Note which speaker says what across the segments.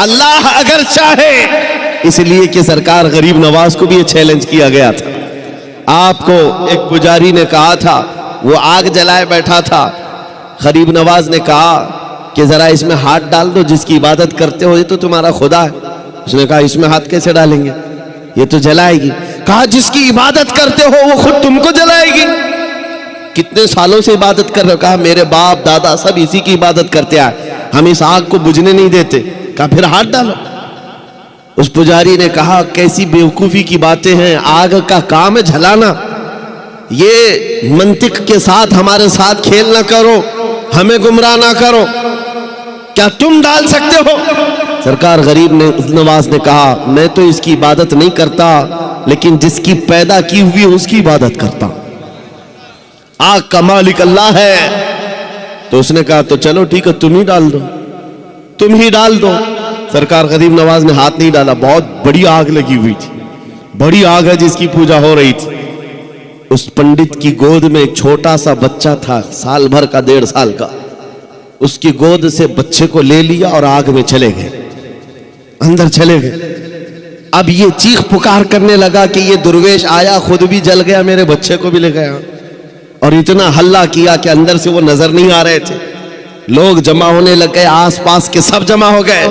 Speaker 1: اللہ اگر چاہے، اس لیے کہ سرکار غریب نواز کو بھی یہ چیلنج کیا گیا تھا۔ آپ کو ایک پجاری نے کہا تھا، وہ آگ جلائے بیٹھا تھا، غریب نواز نے کہا کہ ذرا اس میں ہاتھ ڈال دو، جس کی عبادت کرتے ہو یہ تو تمہارا خدا ہے۔ اس نے کہا اس میں ہاتھ کیسے ڈالیں گے، یہ تو جلائے گی۔ کہا جس کی عبادت کرتے ہو وہ خود تم کو جلائے گی۔ کتنے سالوں سے عبادت کر رہے ہو؟ کہا میرے باپ دادا سب اسی کی عبادت کرتے آئے، ہم اس آگ کو بجھنے نہیں دیتے۔ کہا پھر ہاتھ ڈالو۔ اس پجاری نے کہا کیسی بیوقوفی کی باتیں ہیں، آگ کا کام ہے جلانا، یہ منطق کے ساتھ ہمارے ساتھ کھیل نہ کرو، ہمیں گمراہ نہ کرو، کیا تم ڈال سکتے ہو؟ سرکار غریب نواز نے کہا میں تو اس کی عبادت نہیں کرتا، لیکن جس کی پیدا کی ہوئی اس کی عبادت کرتا ہوں، آگ کا مالک اللہ ہے۔ تو اس نے کہا تو چلو ٹھیک ہے، تم ہی ڈال دو، تم ہی ڈال دو۔ سرکار غریب نواز نے ہاتھ نہیں ڈالا، بہت بڑی آگ لگی ہوئی تھی، بڑی آگ ہے جس کی پوجا ہو رہی تھی۔ اس پنڈت کی گود میں ایک چھوٹا سا بچہ تھا، سال بھر کا، 1.5 سال کا، اس کی گود سے بچے کو لے لیا اور آگ میں چلے گئے، اندر چلے گئے۔ اب یہ چیخ پکار کرنے لگا کہ یہ درویش آیا، خود بھی جل گیا، میرے بچے کو بھی لے گیا، اور اتنا ہلہ کیا کہ اندر سے وہ نظر نہیں آ رہے تھے۔ لوگ جمع ہونے لگ گئے، آس پاس کے سب جمع ہو گئے،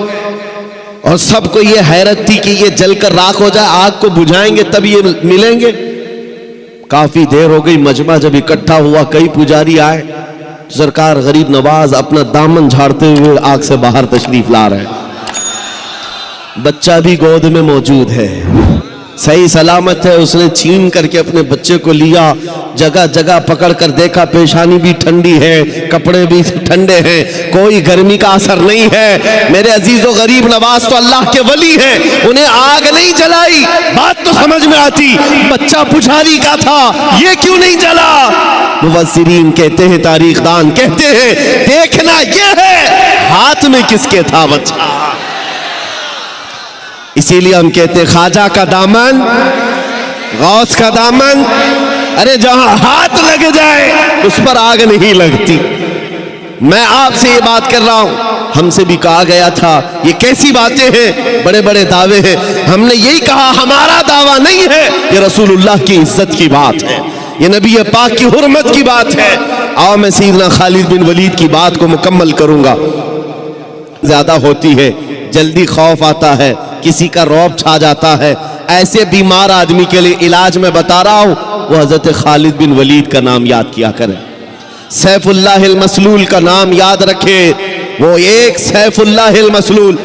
Speaker 1: اور سب کو یہ حیرت تھی کہ یہ جل کر راکھ ہو جائے، آگ کو بجھائیں گے تب یہ ملیں گے۔ کافی دیر ہو گئی، مجمع جب اکٹھا ہوا، کئی پجاری آئے، سرکار غریب نواز اپنا دامن جھاڑتے ہوئے آگ سے باہر تشریف لا رہے ہیں، بچہ بھی گود میں موجود ہے، صحیح سلامت ہے۔ اس نے چھین کر کے اپنے بچے کو لیا، جگہ جگہ پکڑ کر دیکھا، پیشانی بھی ٹھنڈی ہے، کپڑے بھی ٹھنڈے ہیں، کوئی گرمی کا اثر نہیں ہے۔ میرے عزیز و غریب نواز تو اللہ کے ولی ہیں، انہیں آگ نہیں جلائی، بات تو سمجھ میں آتی، بچہ پجاری کا تھا، یہ کیوں نہیں جلا؟ مفسرین کہتے ہیں، تاریخ دان کہتے ہیں، دیکھنا یہ ہے ہاتھ میں کس کے تھا بچہ۔ اسی لیے ہم کہتے ہیں خواجہ کا دامن، غوث کا دامن، ارے جہاں ہاتھ لگ جائے اس پر آگ نہیں لگتی۔ میں آپ سے یہ بات کر رہا ہوں، ہم سے بھی کہا گیا تھا یہ کیسی باتیں ہیں، بڑے بڑے دعوے ہیں۔ ہم نے یہی کہا ہمارا دعویٰ نہیں ہے، یہ رسول اللہ کی عزت کی بات ہے، یہ نبی پاک کی حرمت کی بات ہے۔ آؤ میں سیدنا خالد بن ولید کی بات کو مکمل کروں گا، زیادہ ہوتی ہے، جلدی خوف آتا ہے، کسی کا رعب چھا جاتا ہے، ایسے بیمار آدمی کے لیے علاج میں بتا رہا ہوں، وہ حضرت خالد بن ولید کا نام یاد کیا کریں، سیف اللہ المسلول کا نام یاد رکھے، وہ ایک سیف اللہ المسلول